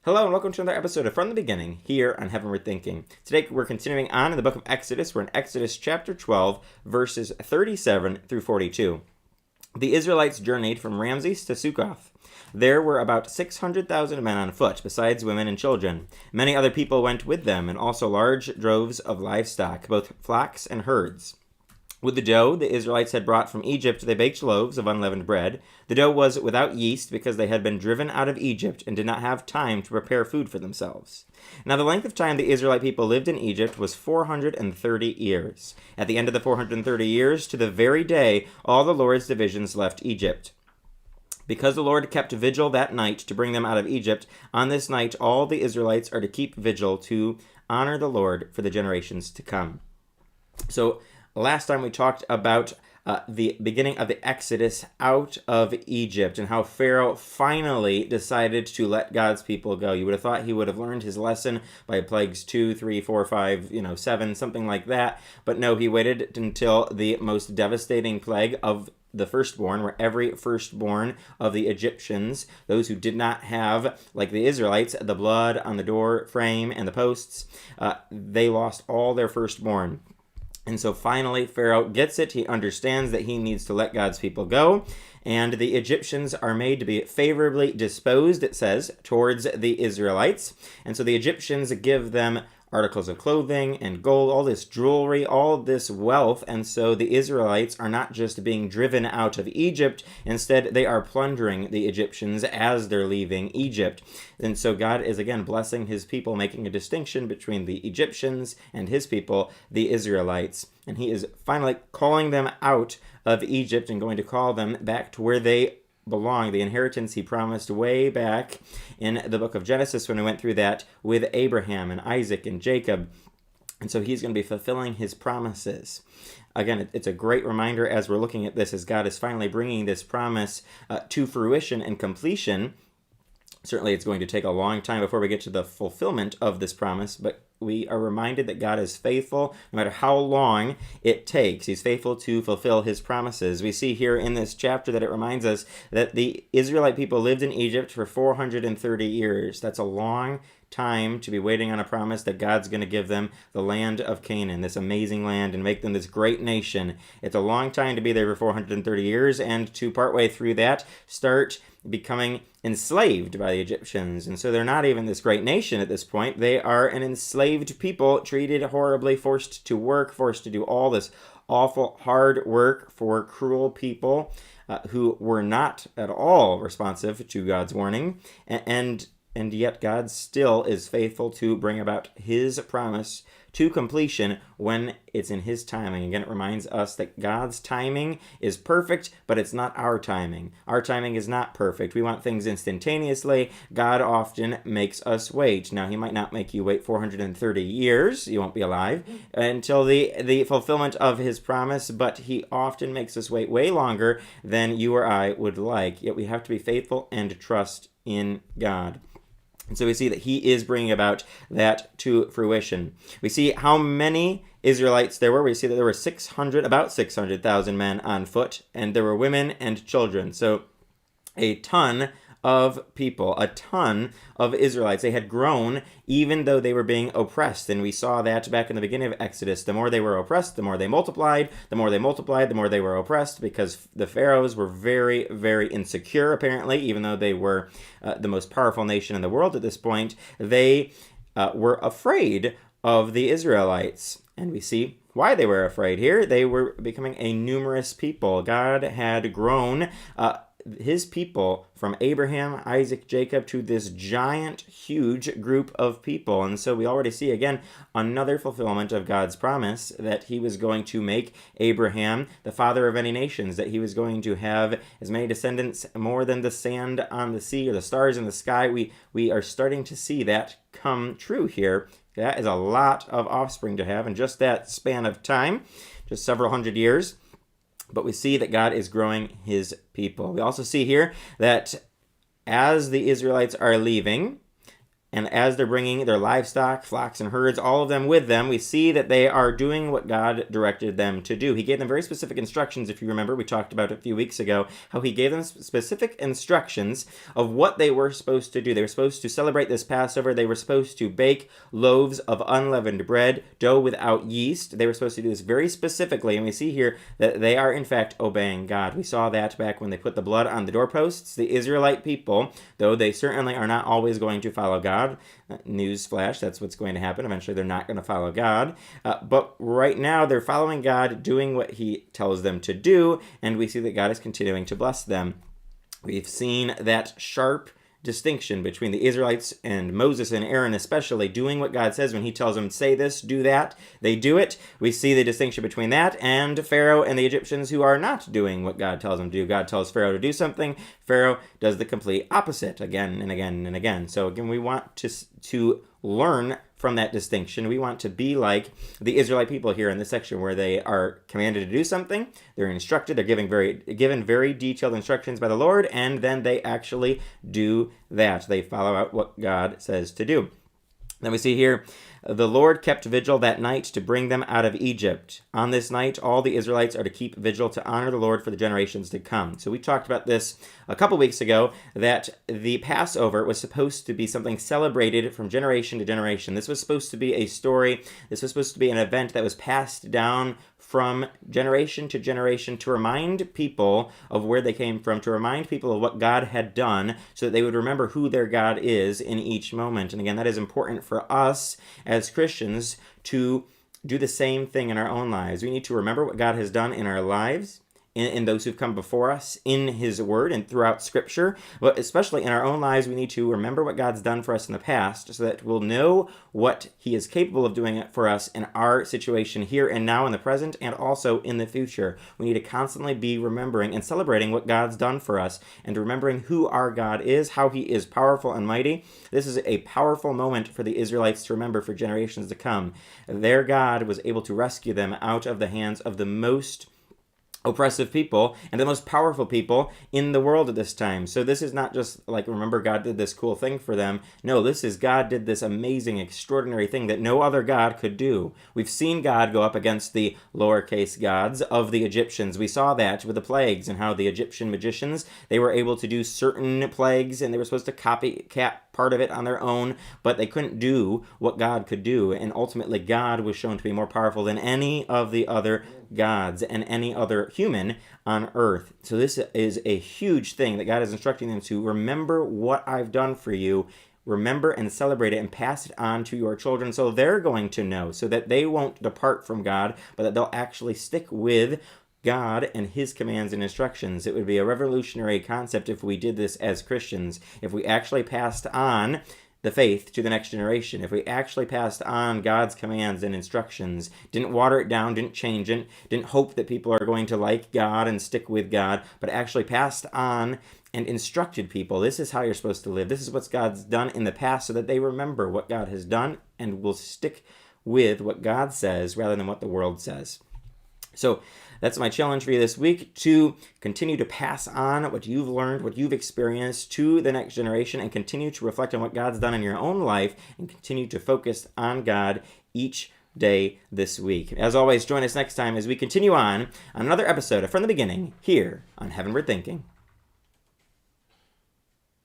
Hello and welcome to another episode of From the Beginning here on Heavenward Thinking. Today we're continuing on in the book of Exodus. We're in Exodus chapter 12, verses 37 through 42. The Israelites journeyed from Ramses to Succoth. There were about 600,000 men on foot, besides women and children. Many other people went with them, and also large droves of livestock, both flocks and herds. With the dough the Israelites had brought from Egypt, they baked loaves of unleavened bread. The dough was without yeast because they had been driven out of Egypt and did not have time to prepare food for themselves. Now the length of time the Israelite people lived in Egypt was 430 years. At the end of the 430 years, to the very day, all the Lord's divisions left Egypt. Because the Lord kept vigil that night to bring them out of Egypt, on this night all the Israelites are to keep vigil to honor the Lord for the generations to come. So, last time we talked about the beginning of the Exodus out of Egypt and how Pharaoh finally decided to let God's people go. You would have thought he would have learned his lesson by plagues 2, 3, 4, 5, 7, something like that. But no, he waited until the most devastating plague of the firstborn, where every firstborn of the Egyptians, those who did not have, like the Israelites, the blood on the door frame and the posts, they lost all their firstborn. And so finally, Pharaoh gets it. He understands that he needs to let God's people go. And the Egyptians are made to be favorably disposed, it says, towards the Israelites. And so the Egyptians give them articles of clothing and gold, all this jewelry, all this wealth. And so the Israelites are not just being driven out of Egypt. Instead, they are plundering the Egyptians as they're leaving Egypt. And so God is again blessing his people, making a distinction between the Egyptians and his people, the Israelites. And he is finally calling them out of Egypt and going to call them back to where they belong, the inheritance he promised way back in the book of Genesis when we went through that with Abraham and Isaac and Jacob. And so he's going to be fulfilling his promises. Again, it's a great reminder as we're looking at this, as God is finally bringing this promise to fruition and completion. Certainly it's going to take a long time before we get to the fulfillment of this promise, but we are reminded that God is faithful no matter how long it takes. He's faithful to fulfill his promises. We see here in this chapter that it reminds us that the Israelite people lived in Egypt for 430 years. That's a long time to be waiting on a promise that God's going to give them the land of Canaan, this amazing land, and make them this great nation. It's a long time to be there for 430 years, and to partway through that, start becoming enslaved by the Egyptians. And so they're not even this great nation at this point. They are an enslaved people, treated horribly, forced to work, forced to do all this awful hard work for cruel people who were not at all responsive to God's warning. And yet God still is faithful to bring about his promise to completion when it's in his timing. Again, it reminds us that God's timing is perfect, but it's not our timing. Our timing is not perfect. We want things instantaneously. God often makes us wait. Now, he might not make you wait 430 years. You won't be alive until the fulfillment of his promise, but he often makes us wait way longer than you or I would like. Yet we have to be faithful and trust in God. And so we see that he is bringing about that to fruition. We see how many Israelites there were. We see that there were about 600,000 men on foot, and there were women and children. So a ton of people, a ton of Israelites. They had grown even though they were being oppressed. And we saw that back in the beginning of Exodus. The more they were oppressed, the more they multiplied. The more they multiplied, the more they were oppressed, because the pharaohs were very, very insecure, apparently, even though they were the most powerful nation in the world at this point. They were afraid of the Israelites. And we see why they were afraid here. They were becoming a numerous people. God had grown his people from Abraham, Isaac, Jacob to this giant, huge group of people. And so we already see, again, another fulfillment of God's promise that he was going to make Abraham the father of many nations, that he was going to have as many descendants more than the sand on the sea or the stars in the sky. We are starting to see that come true here. That is a lot of offspring to have in just that span of time, just several hundred years. But we see that God is growing his people. We also see here that as the Israelites are leaving, And as they're bringing their livestock, flocks and herds, all of them with them, we see that they are doing what God directed them to do. He gave them very specific instructions. If you remember, we talked about it a few weeks ago, how he gave them specific instructions of what they were supposed to do. They were supposed to celebrate this Passover. They were supposed to bake loaves of unleavened bread, dough without yeast. They were supposed to do this very specifically, and we see here that they are in fact obeying God. We saw that back when they put the blood on the doorposts. The Israelite people, though they certainly are not always going to follow God, newsflash, that's what's going to happen. Eventually they're not going to follow God, but right now they're following God, doing what he tells them to do, and we see that God is continuing to bless them. We've seen that sharp distinction between the Israelites and Moses and Aaron, especially doing what God says when he tells them, say this, do that, they do it. We see the distinction between that and Pharaoh and the Egyptians who are not doing what God tells them to do. God tells Pharaoh to do something, Pharaoh does the complete opposite again and again and again. So again, we want to learn from that distinction. We want to be like the Israelite people here in this section where they are commanded to do something, they're instructed, they're given very detailed instructions by the Lord, and then they actually do that. They follow out what God says to do. Then we see here, the Lord kept vigil that night to bring them out of Egypt. On this night, all the Israelites are to keep vigil to honor the Lord for the generations to come. So we talked about this a couple weeks ago, that the Passover was supposed to be something celebrated from generation to generation. This was supposed to be a story. This was supposed to be an event that was passed down from generation to generation to remind people of where they came from, to remind people of what God had done so that they would remember who their God is in each moment. And again, that is important for us as Christians to do the same thing in our own lives. We need to remember what God has done in our lives, in those who've come before us, in his word and throughout scripture, but especially in our own lives, we need to remember what God's done for us in the past so that we'll know what he is capable of doing for us in our situation here and now in the present and also in the future. We need to constantly be remembering and celebrating what God's done for us and remembering who our God is, how he is powerful and mighty. This is a powerful moment for the Israelites to remember for generations to come. Their God was able to rescue them out of the hands of the most oppressive people and the most powerful people in the world at this time. So this is not just like, remember God did this cool thing for them. No, this is God did this amazing, extraordinary thing that no other God could do. We've seen God go up against the lowercase gods of the Egyptians. We saw that with the plagues and how the Egyptian magicians, they were able to do certain plagues and they were supposed to copycat part of it on their own, but they couldn't do what God could do. And ultimately God was shown to be more powerful than any of the other gods and any other human on earth. So this is a huge thing that God is instructing them to remember what I've done for you. Remember and celebrate it and pass it on to your children so they're going to know, so that they won't depart from God, but that they'll actually stick with God and his commands and instructions. It would be a revolutionary concept if we did this as Christians, if we actually passed on the faith to the next generation, if we actually passed on God's commands and instructions, didn't water it down, didn't change it, didn't hope that people are going to like God and stick with God, but actually passed on and instructed people, this is how you're supposed to live, this is what God's done in the past, so that they remember what God has done and will stick with what God says rather than what the world says. So that's my challenge for you this week, to continue to pass on what you've learned, what you've experienced to the next generation, and continue to reflect on what God's done in your own life and continue to focus on God each day this week. As always, join us next time as we continue on another episode of From the Beginning here on Heavenward Thinking.